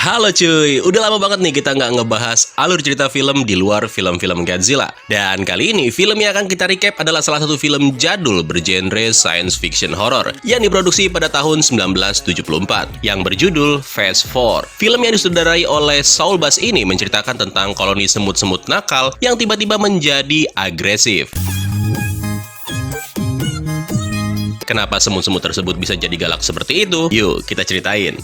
Halo cuy, udah lama banget nih kita nggak ngebahas alur cerita film di luar film-film Godzilla. Dan kali ini film yang akan kita recap adalah salah satu film jadul bergenre science fiction horror yang diproduksi pada tahun 1974 yang berjudul Phase 4. Film yang disutradarai oleh Saul Bass ini menceritakan tentang koloni semut-semut nakal yang tiba-tiba menjadi agresif. Kenapa semut-semut tersebut bisa jadi galak seperti itu? Yuk, kita ceritain.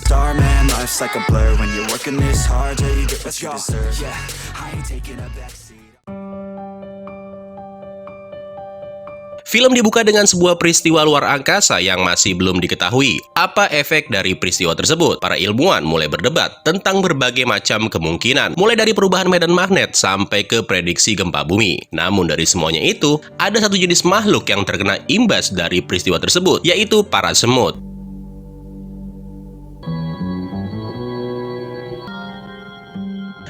Film dibuka dengan sebuah peristiwa luar angkasa yang masih belum diketahui. Apa efek dari peristiwa tersebut? Para ilmuwan mulai berdebat tentang berbagai macam kemungkinan, mulai dari perubahan medan magnet sampai ke prediksi gempa bumi. Namun dari semuanya itu, ada satu jenis makhluk yang terkena imbas dari peristiwa tersebut, yaitu para semut.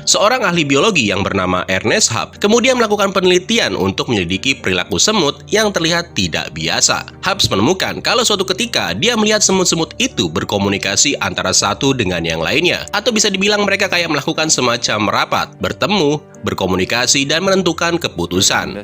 Seorang ahli biologi yang bernama Ernest Happ kemudian melakukan penelitian untuk menyelidiki perilaku semut yang terlihat tidak biasa. Happ menemukan kalau suatu ketika dia melihat semut-semut itu berkomunikasi antara satu dengan yang lainnya, atau bisa dibilang mereka kayak melakukan semacam rapat, bertemu, berkomunikasi, dan menentukan keputusan.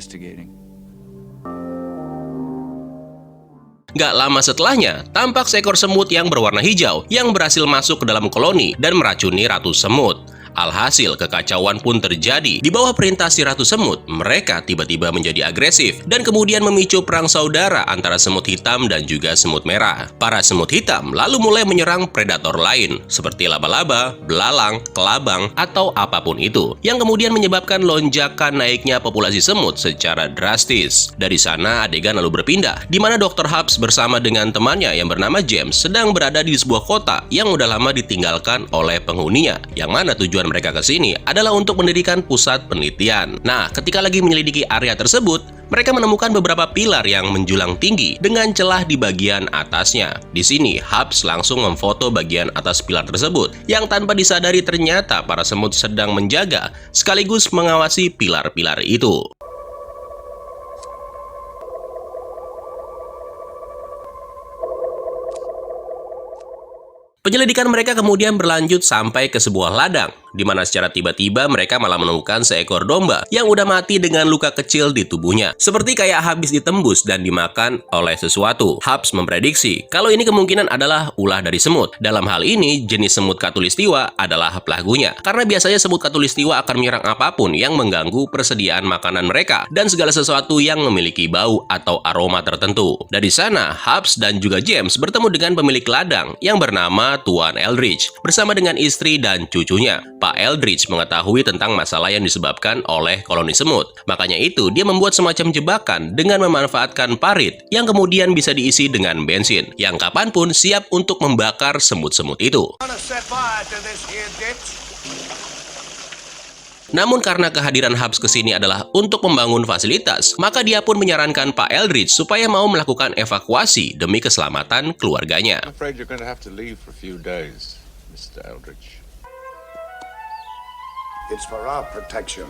Gak lama setelahnya, tampak seekor semut yang berwarna hijau yang berhasil masuk ke dalam koloni dan meracuni ratu semut. Alhasil, kekacauan pun terjadi. Di bawah perintah si ratu semut, mereka tiba-tiba menjadi agresif dan kemudian memicu perang saudara antara semut hitam dan juga semut merah. Para semut hitam lalu mulai menyerang predator lain, seperti laba-laba, belalang, kelabang, atau apapun itu, yang kemudian menyebabkan lonjakan naiknya populasi semut secara drastis. Dari sana, adegan lalu berpindah, di mana Dr. Happ bersama dengan temannya yang bernama James sedang berada di sebuah kota yang udah lama ditinggalkan oleh penghuninya, yang mana tujuan mereka ke sini adalah untuk mendirikan pusat penelitian. Nah, ketika lagi menyelidiki area tersebut, mereka menemukan beberapa pilar yang menjulang tinggi dengan celah di bagian atasnya. Di sini, Haps langsung memfoto bagian atas pilar tersebut, yang tanpa disadari ternyata para semut sedang menjaga sekaligus mengawasi pilar-pilar itu. Penyelidikan mereka kemudian berlanjut sampai ke sebuah ladang, di mana secara tiba-tiba mereka malah menemukan seekor domba yang udah mati dengan luka kecil di tubuhnya. Seperti kayak habis ditembus dan dimakan oleh sesuatu. Haps memprediksi kalau ini kemungkinan adalah ulah dari semut. Dalam hal ini, jenis semut khatulistiwa adalah pelakunya. Karena biasanya semut khatulistiwa akan menyerang apapun yang mengganggu persediaan makanan mereka dan segala sesuatu yang memiliki bau atau aroma tertentu. Dari sana, Haps dan juga James bertemu dengan pemilik ladang yang bernama Tuan Eldridge bersama dengan istri dan cucunya. Pak Eldridge mengetahui tentang masalah yang disebabkan oleh koloni semut. Makanya itu, dia membuat semacam jebakan dengan memanfaatkan parit yang kemudian bisa diisi dengan bensin, yang kapanpun siap untuk membakar semut-semut itu. Namun karena kehadiran Haps ke sini adalah untuk membangun fasilitas, maka dia pun menyarankan Pak Eldridge supaya mau melakukan evakuasi demi keselamatan keluarganya. It's for our protection.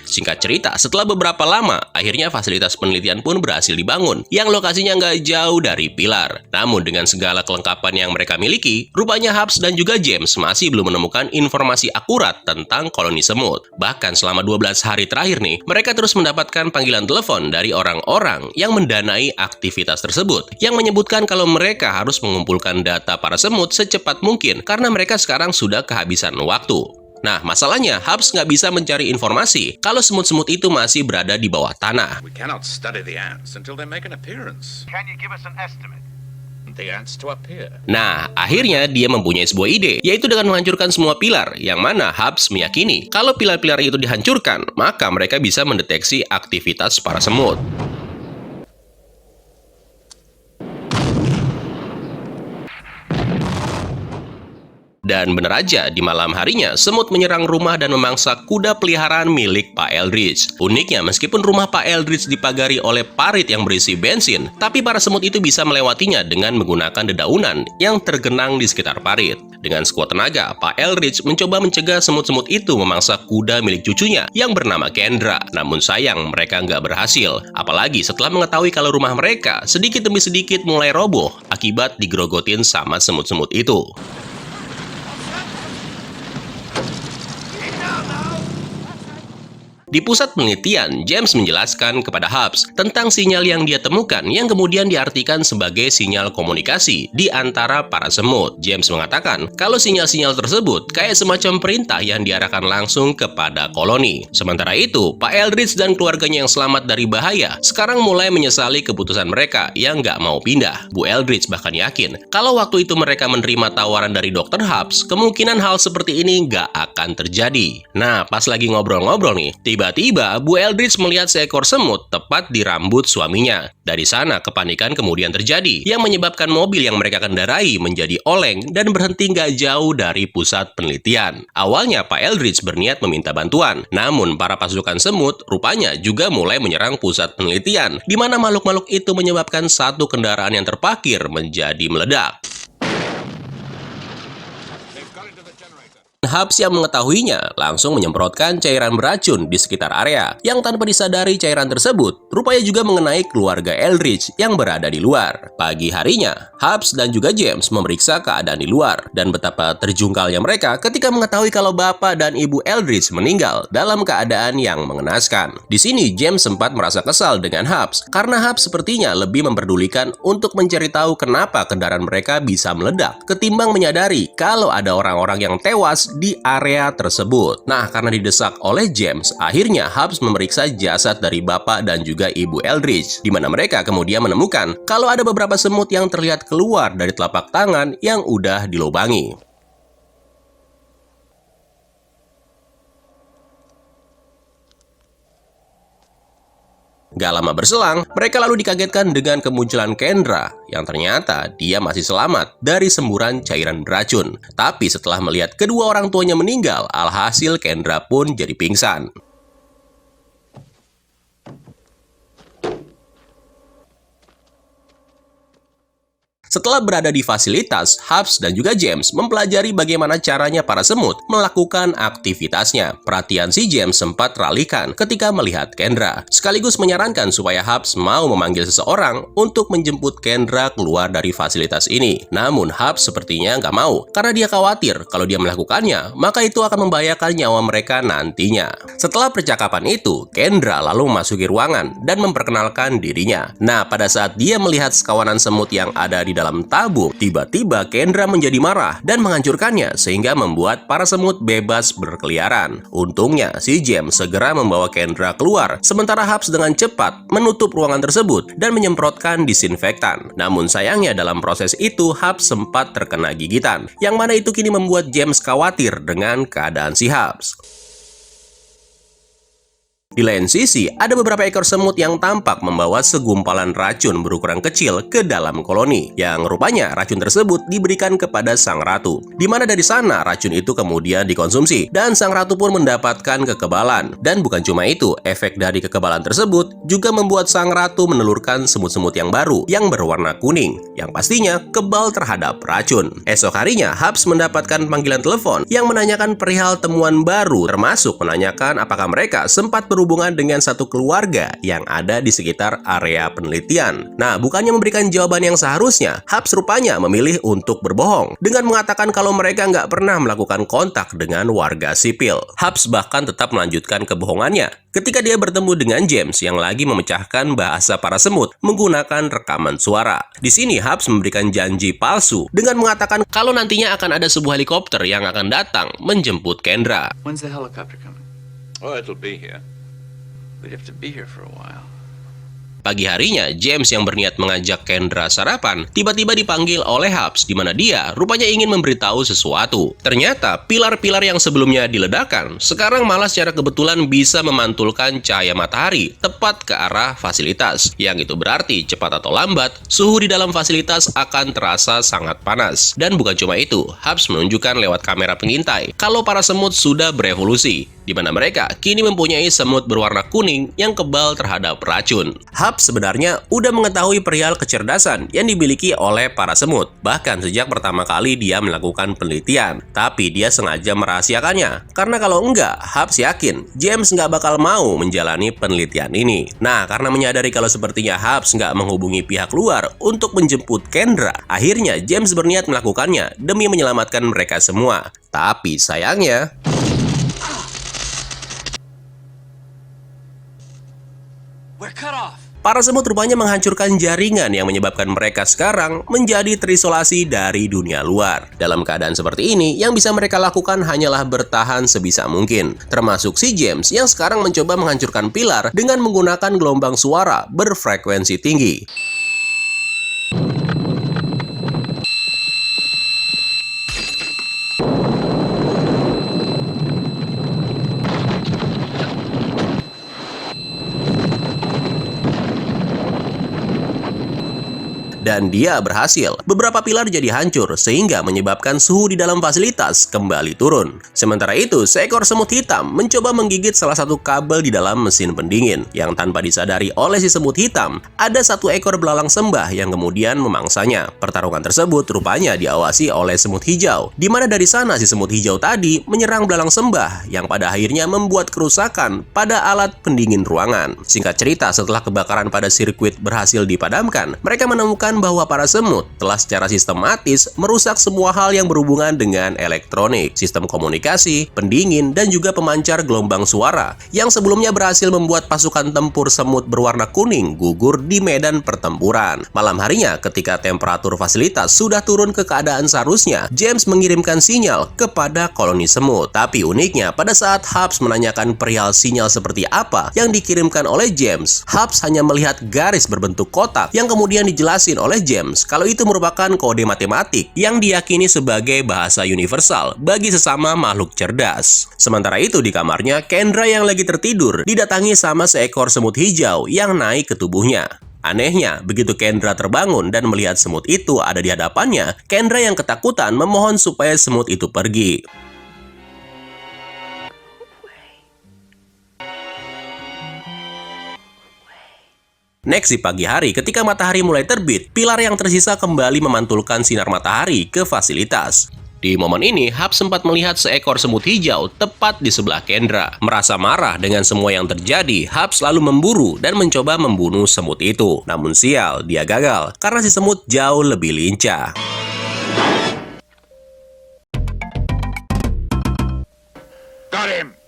Singkat cerita, setelah beberapa lama, akhirnya fasilitas penelitian pun berhasil dibangun, yang lokasinya nggak jauh dari pilar. Namun dengan segala kelengkapan yang mereka miliki, rupanya Haps dan juga James masih belum menemukan informasi akurat tentang koloni semut. Bahkan selama 12 hari terakhir nih, mereka terus mendapatkan panggilan telepon dari orang-orang yang mendanai aktivitas tersebut, yang menyebutkan kalau mereka harus mengumpulkan data para semut secepat mungkin, karena mereka sekarang sudah kehabisan waktu. Nah, masalahnya, Haps nggak bisa mencari informasi kalau semut-semut itu masih berada di bawah tanah. Nah, akhirnya dia mempunyai sebuah ide, yaitu dengan menghancurkan semua pilar, yang mana Haps meyakini kalau pilar-pilar itu dihancurkan, maka mereka bisa mendeteksi aktivitas para semut. Dan benar aja, di malam harinya, semut menyerang rumah dan memangsa kuda peliharaan milik Pak Eldridge. Uniknya, meskipun rumah Pak Eldridge dipagari oleh parit yang berisi bensin, tapi para semut itu bisa melewatinya dengan menggunakan dedaunan yang tergenang di sekitar parit. Dengan sekuat tenaga, Pak Eldridge mencoba mencegah semut-semut itu memangsa kuda milik cucunya yang bernama Kendra. Namun sayang, mereka nggak berhasil. Apalagi setelah mengetahui kalau rumah mereka sedikit demi sedikit mulai roboh akibat digerogotin sama semut-semut itu. Di pusat penelitian, James menjelaskan kepada Hobbs tentang sinyal yang dia temukan yang kemudian diartikan sebagai sinyal komunikasi di antara para semut. James mengatakan kalau sinyal-sinyal tersebut kayak semacam perintah yang diarahkan langsung kepada koloni. Sementara itu, Pak Eldridge dan keluarganya yang selamat dari bahaya sekarang mulai menyesali keputusan mereka yang nggak mau pindah. Bu Eldridge bahkan yakin kalau waktu itu mereka menerima tawaran dari Dr. Hobbs, kemungkinan hal seperti ini nggak akan terjadi. Nah, pas lagi ngobrol-ngobrol nih, tiba-tiba Bu Eldridge melihat seekor semut tepat di rambut suaminya. Dari sana kepanikan kemudian terjadi yang menyebabkan mobil yang mereka kendarai menjadi oleng dan berhenti nggak jauh dari pusat penelitian. Awalnya Pak Eldridge berniat meminta bantuan, namun para pasukan semut rupanya juga mulai menyerang pusat penelitian, di mana makhluk-makhluk itu menyebabkan satu kendaraan yang terparkir menjadi meledak. Hobbs yang mengetahuinya langsung menyemprotkan cairan beracun di sekitar area yang tanpa disadari cairan tersebut rupanya juga mengenai keluarga Eldridge yang berada di luar. Pagi harinya, Hobbs dan juga James memeriksa keadaan di luar dan betapa terjungkalnya mereka ketika mengetahui kalau bapak dan ibu Eldridge meninggal dalam keadaan yang mengenaskan. Di sini James sempat merasa kesal dengan Hobbs karena Hobbs sepertinya lebih memperdulikan untuk mencari tahu kenapa kendaraan mereka bisa meledak ketimbang menyadari kalau ada orang-orang yang tewas di area tersebut. Nah, karena didesak oleh James, akhirnya Hobbs memeriksa jasad dari bapak dan juga ibu Eldridge, di mana mereka kemudian menemukan kalau ada beberapa semut yang terlihat keluar dari telapak tangan yang udah dilubangi. Gak lama berselang, mereka lalu dikagetkan dengan kemunculan Kendra yang ternyata dia masih selamat dari semburan cairan beracun. Tapi setelah melihat kedua orang tuanya meninggal, alhasil Kendra pun jadi pingsan. Setelah berada di fasilitas, Hobbs dan juga James mempelajari bagaimana caranya para semut melakukan aktivitasnya. Perhatian si James sempat teralihkan ketika melihat Kendra, sekaligus menyarankan supaya Hobbs mau memanggil seseorang untuk menjemput Kendra keluar dari fasilitas ini. Namun Hobbs sepertinya nggak mau, karena dia khawatir kalau dia melakukannya, maka itu akan membahayakan nyawa mereka nantinya. Setelah percakapan itu, Kendra lalu memasuki ruangan dan memperkenalkan dirinya. Nah, pada saat dia melihat sekawanan semut yang ada di dalam tabung, tiba-tiba Kendra menjadi marah dan menghancurkannya sehingga membuat para semut bebas berkeliaran. Untungnya, si James segera membawa Kendra keluar, sementara Hobbs dengan cepat menutup ruangan tersebut dan menyemprotkan disinfektan. Namun sayangnya dalam proses itu, Hobbs sempat terkena gigitan, yang mana itu kini membuat James khawatir dengan keadaan si Hobbs. Di lain sisi, ada beberapa ekor semut yang tampak membawa segumpalan racun berukuran kecil ke dalam koloni, yang rupanya racun tersebut diberikan kepada sang ratu. Di mana dari sana racun itu kemudian dikonsumsi, dan sang ratu pun mendapatkan kekebalan. Dan bukan cuma itu, efek dari kekebalan tersebut juga membuat sang ratu menelurkan semut-semut yang baru yang berwarna kuning, yang pastinya kebal terhadap racun. Esok harinya, Hobbs mendapatkan panggilan telepon yang menanyakan perihal temuan baru, termasuk menanyakan apakah mereka sempat berhubungan dengan satu keluarga yang ada di sekitar area penelitian. Nah, bukannya memberikan jawaban yang seharusnya, Hobbs rupanya memilih untuk berbohong dengan mengatakan kalau mereka nggak pernah melakukan kontak dengan warga sipil. Hobbs bahkan tetap melanjutkan kebohongannya ketika dia bertemu dengan James yang lagi memecahkan bahasa para semut menggunakan rekaman suara. Di sini Hobbs memberikan janji palsu dengan mengatakan kalau nantinya akan ada sebuah helikopter yang akan datang menjemput Kendra. When's the helicopter coming? Oh, it'll be here. We'd have to be here for a while. Pagi harinya, James yang berniat mengajak Kendra sarapan, tiba-tiba dipanggil oleh Hobbs, di mana dia rupanya ingin memberitahu sesuatu. Ternyata, pilar-pilar yang sebelumnya diledakkan, sekarang malah secara kebetulan bisa memantulkan cahaya matahari tepat ke arah fasilitas. Yang itu berarti, cepat atau lambat, suhu di dalam fasilitas akan terasa sangat panas. Dan bukan cuma itu, Hobbs menunjukkan lewat kamera pengintai kalau para semut sudah berevolusi, di mana mereka kini mempunyai semut berwarna kuning yang kebal terhadap racun. Hobbs sebenarnya udah mengetahui perihal kecerdasan yang dimiliki oleh para semut, bahkan sejak pertama kali dia melakukan penelitian. Tapi dia sengaja merahasiakannya, karena kalau enggak, Hobbs yakin James nggak bakal mau menjalani penelitian ini. Nah, karena menyadari kalau sepertinya Hobbs nggak menghubungi pihak luar untuk menjemput Kendra, akhirnya James berniat melakukannya demi menyelamatkan mereka semua. Tapi sayangnya, We're cut off. Para semut rupanya menghancurkan jaringan yang menyebabkan mereka sekarang menjadi terisolasi dari dunia luar. Dalam keadaan seperti ini, yang bisa mereka lakukan hanyalah bertahan sebisa mungkin. Termasuk si James yang sekarang mencoba menghancurkan pilar dengan menggunakan gelombang suara berfrekuensi tinggi. Dan dia berhasil. Beberapa pilar jadi hancur sehingga menyebabkan suhu di dalam fasilitas kembali turun. Sementara itu, seekor semut hitam mencoba menggigit salah satu kabel di dalam mesin pendingin. Yang tanpa disadari oleh si semut hitam, ada satu ekor belalang sembah yang kemudian memangsanya. Pertarungan tersebut rupanya diawasi oleh semut hijau, di mana dari sana si semut hijau tadi menyerang belalang sembah yang pada akhirnya membuat kerusakan pada alat pendingin ruangan. Singkat cerita, setelah kebakaran pada sirkuit berhasil dipadamkan, mereka menemukan bahwa para semut telah secara sistematis merusak semua hal yang berhubungan dengan elektronik, sistem komunikasi, pendingin, dan juga pemancar gelombang suara yang sebelumnya berhasil membuat pasukan tempur semut berwarna kuning gugur di medan pertempuran. Malam harinya, ketika temperatur fasilitas sudah turun ke keadaan seharusnya, James mengirimkan sinyal kepada koloni semut. Tapi uniknya, pada saat Hubs menanyakan perihal sinyal seperti apa yang dikirimkan oleh James, Hubs hanya melihat garis berbentuk kotak yang kemudian dijelasin oleh James kalau itu merupakan kode matematik yang diyakini sebagai bahasa universal bagi sesama makhluk cerdas. Sementara itu di kamarnya, Kendra yang lagi tertidur didatangi sama seekor semut hijau yang naik ke tubuhnya. Anehnya, begitu Kendra terbangun dan melihat semut itu ada di hadapannya, Kendra yang ketakutan memohon supaya semut itu pergi. Next, di pagi hari, ketika matahari mulai terbit, pilar yang tersisa kembali memantulkan sinar matahari ke fasilitas. Di momen ini, Hubs sempat melihat seekor semut hijau tepat di sebelah Kendra. Merasa marah dengan semua yang terjadi, Hubs lalu memburu dan mencoba membunuh semut itu. Namun sial, dia gagal karena si semut jauh lebih lincah. Got him!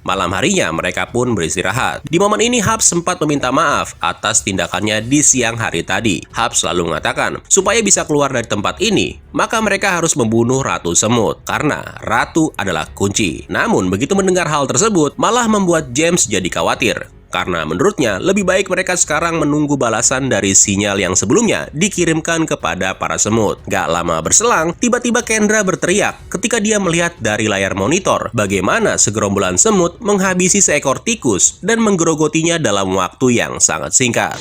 Malam harinya, mereka pun beristirahat. Di momen ini, Hubs sempat meminta maaf atas tindakannya di siang hari tadi. Hubs selalu mengatakan, supaya bisa keluar dari tempat ini, maka mereka harus membunuh Ratu Semut, karena Ratu adalah kunci. Namun, begitu mendengar hal tersebut, malah membuat James jadi khawatir. Karena menurutnya, lebih baik mereka sekarang menunggu balasan dari sinyal yang sebelumnya dikirimkan kepada para semut. Gak lama berselang, tiba-tiba Kendra berteriak ketika dia melihat dari layar monitor bagaimana segerombolan semut menghabisi seekor tikus dan menggerogotinya dalam waktu yang sangat singkat.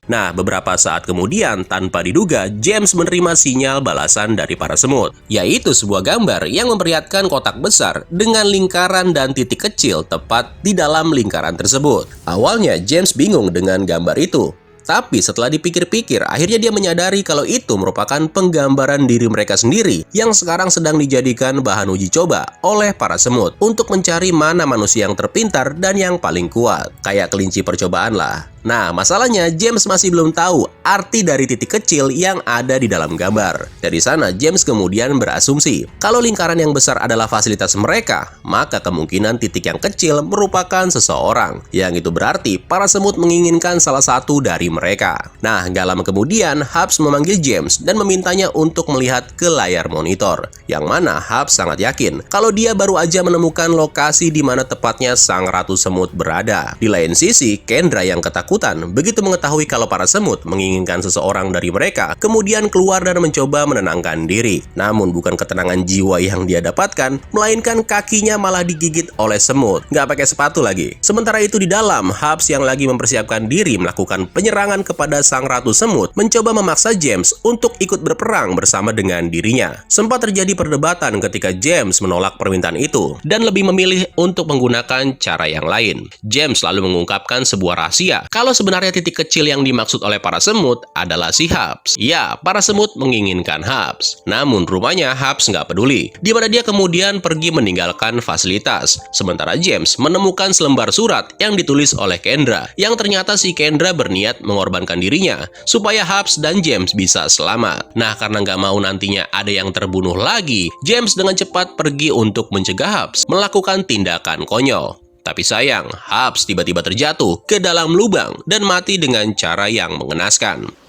Nah, beberapa saat kemudian, tanpa diduga, James menerima sinyal balasan dari para semut, yaitu sebuah gambar yang memperlihatkan kotak besar dengan lingkaran dan titik kecil tepat di dalam lingkaran tersebut. Awalnya, James bingung dengan gambar itu. Tapi setelah dipikir-pikir, akhirnya dia menyadari kalau itu merupakan penggambaran diri mereka sendiri yang sekarang sedang dijadikan bahan uji coba oleh para semut untuk mencari mana manusia yang terpintar dan yang paling kuat. Kayak kelinci percobaan lah. Nah, masalahnya James masih belum tahu arti dari titik kecil yang ada di dalam gambar. Dari sana, James kemudian berasumsi kalau lingkaran yang besar adalah fasilitas mereka, maka kemungkinan titik yang kecil merupakan seseorang. Yang itu berarti para semut menginginkan salah satu dari mereka. Nah, gak lama kemudian, Hubs memanggil James dan memintanya untuk melihat ke layar monitor. Yang mana Hubs sangat yakin kalau dia baru aja menemukan lokasi di mana tepatnya sang Ratu Semut berada. Di lain sisi, Kendra yang ketakutan begitu mengetahui kalau para semut menginginkan seseorang dari mereka, kemudian keluar dan mencoba menenangkan diri. Namun bukan ketenangan jiwa yang dia dapatkan, melainkan kakinya malah digigit oleh semut. Nggak pakai sepatu lagi. Sementara itu di dalam, Hubs yang lagi mempersiapkan diri melakukan penyerangan kepada sang Ratu Semut, mencoba memaksa James untuk ikut berperang bersama dengan dirinya. Sempat terjadi perdebatan ketika James menolak permintaan itu dan lebih memilih untuk menggunakan cara yang lain. James lalu mengungkapkan sebuah rahasia kalau sebenarnya titik kecil yang dimaksud oleh para semut adalah si Hubs. Ya, para semut menginginkan Hubs. Namun rupanya Hubs nggak peduli, di mana dia kemudian pergi meninggalkan fasilitas. Sementara James menemukan selembar surat yang ditulis oleh Kendra, yang ternyata si Kendra berniat mengorbankan dirinya supaya Hubs dan James bisa selamat. Nah, karena nggak mau nantinya ada yang terbunuh lagi, James dengan cepat pergi untuk mencegah Hubs melakukan tindakan konyol. Tapi sayang, Hubs tiba-tiba terjatuh ke dalam lubang dan mati dengan cara yang mengenaskan.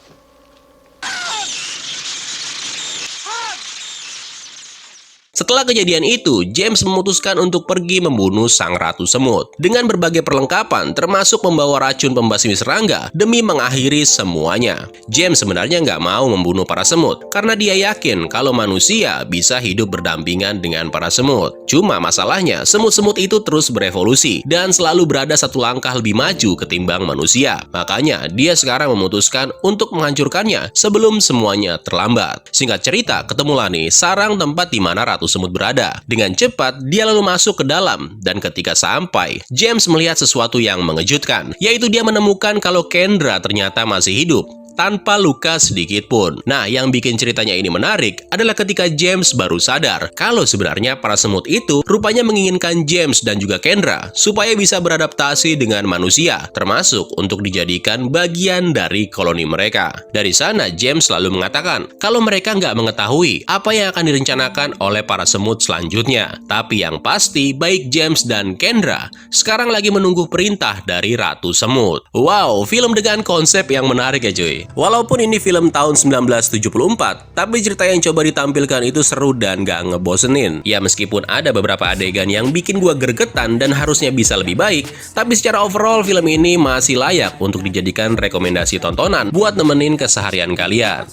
Setelah kejadian itu, James memutuskan untuk pergi membunuh sang Ratu Semut dengan berbagai perlengkapan termasuk membawa racun pembasmi serangga demi mengakhiri semuanya. James sebenarnya nggak mau membunuh para semut karena dia yakin kalau manusia bisa hidup berdampingan dengan para semut. Cuma masalahnya, semut-semut itu terus berevolusi dan selalu berada satu langkah lebih maju ketimbang manusia. Makanya, dia sekarang memutuskan untuk menghancurkannya sebelum semuanya terlambat. Singkat cerita, ketemulah nih sarang tempat di mana Ratu Semut berada. Dengan cepat, dia lalu masuk ke dalam, dan ketika sampai, James melihat sesuatu yang mengejutkan, yaitu dia menemukan kalau Kendra ternyata masih hidup tanpa luka sedikit pun. Nah, yang bikin ceritanya ini menarik adalah ketika James baru sadar kalau sebenarnya para semut itu rupanya menginginkan James dan juga Kendra supaya bisa beradaptasi dengan manusia, termasuk untuk dijadikan bagian dari koloni mereka. Dari sana, James selalu mengatakan kalau mereka nggak mengetahui apa yang akan direncanakan oleh para semut selanjutnya. Tapi yang pasti, baik James dan Kendra sekarang lagi menunggu perintah dari Ratu Semut. Wow, film dengan konsep yang menarik ya cuy. Walaupun ini film tahun 1974, tapi cerita yang coba ditampilkan itu seru dan gak ngebosenin. Ya meskipun ada beberapa adegan yang bikin gua gregetan dan harusnya bisa lebih baik, tapi secara overall film ini masih layak untuk dijadikan rekomendasi tontonan buat nemenin keseharian kalian.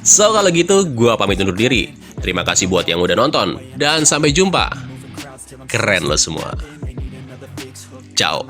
So kalau gitu, gua pamit undur diri. Terima kasih buat yang udah nonton, dan sampai jumpa. Keren lo semua. Ciao.